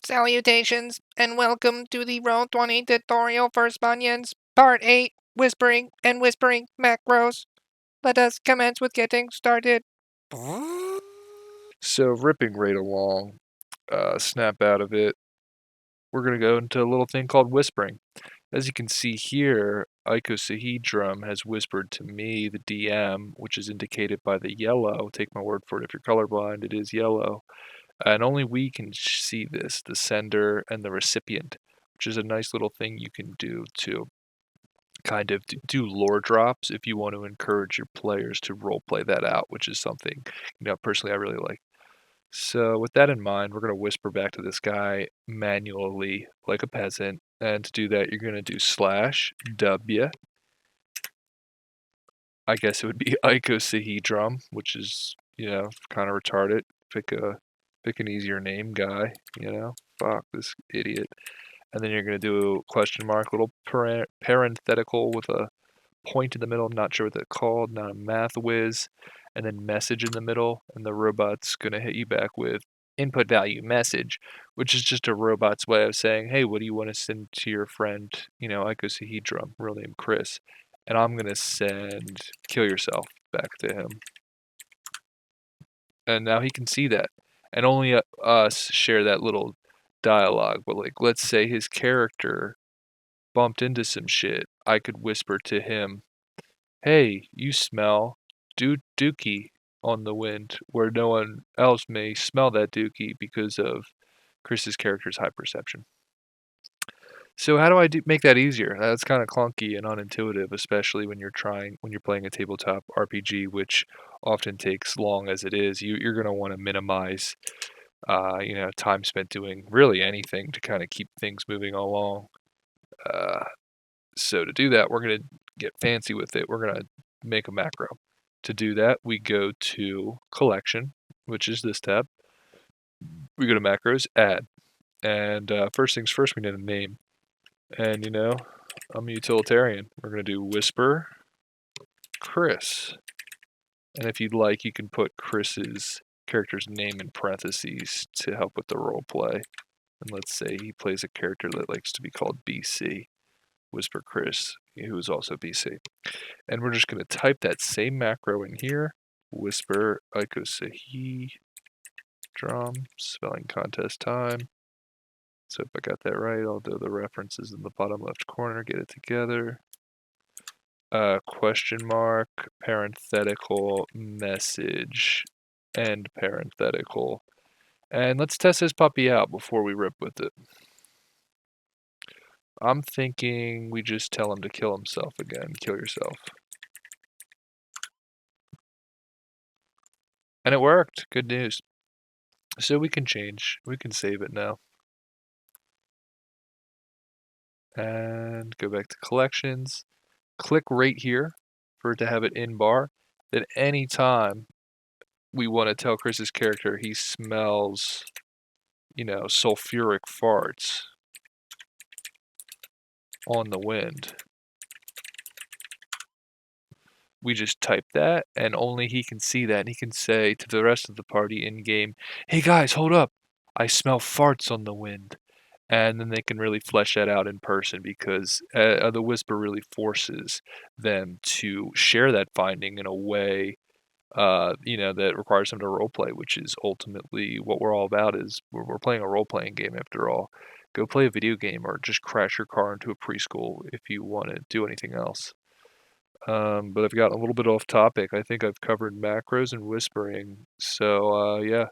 Salutations, and welcome to the Roll20 tutorial for Spunions, Part 8, Whispering and Whispering Macros. Let us commence with getting started. So ripping right along, snap out of it, we're going to go into a little thing called whispering. As you can see here, icosahedron has whispered to me, the DM, which is indicated by the yellow. Take my word for it, if you're colorblind, it is yellow. And only we can see this, the sender and the recipient, which is a nice little thing you can do to kind of do lore drops if you want to encourage your players to roleplay that out, which is something, personally I really like. So with that in mind, we're going to whisper back to this guy manually like a peasant. And to do that, you're going to do /W. I guess it would be icosahedron, which is, kind of retarded. Pick an easier name, guy, Fuck this idiot. And then you're going to do a question mark, little parenthetical with a point in the middle. Not sure what that's called, not a math whiz. And then message in the middle, and the robot's going to hit you back with input value message, which is just a robot's way of saying, hey, what do you want to send to your friend, icosahedron, real name Chris. And I'm going to send kill yourself back to him. And now he can see that. And only us share that little dialogue. But, like, let's say his character bumped into some shit. I could whisper to him, hey, you smell dookie on the wind, where no one else may smell that dookie because of Chris's character's high perception. So how do I make that easier? That's kind of clunky and unintuitive, especially when you're playing a tabletop RPG, which often takes long as it is. You're going to want to minimize, time spent doing really anything to kind of keep things moving along. So to do that, we're going to get fancy with it. We're going to make a macro. To do that, we go to collection, which is this tab. We go to macros, add. And first things first, we need a name. And, I'm a utilitarian. We're going to do whisper Chris. And if you'd like, you can put Chris's character's name in parentheses to help with the role play. And let's say he plays a character that likes to be called BC. Whisper Chris, who is also BC. And we're just going to type that same macro in here. Whisper icosahedron, spelling contest time. So if I got that right, I'll do the references in the bottom left corner, get it together. Question mark, parenthetical, message, end parenthetical. And let's test this puppy out before we rip with it. I'm thinking we just tell him to kill himself again. Kill yourself. And it worked. Good news. So we can change. We can save it now. And go back to collections. Click right here for it to have it in bar. Then anytime we want to tell Chris's character he smells, sulfuric farts on the wind, we just type that, and only he can see that, and he can say to the rest of the party in game, hey guys, hold up, I smell farts on the wind. And then they can really flesh that out in person, because the whisper really forces them to share that finding in a way that requires them to roleplay, which is ultimately what we're all about. Is we're playing a role-playing game after all. Go play a video game, or just crash your car into a preschool if you want to do anything else. But I've got a little bit off topic. I think I've covered macros and whispering. So yeah,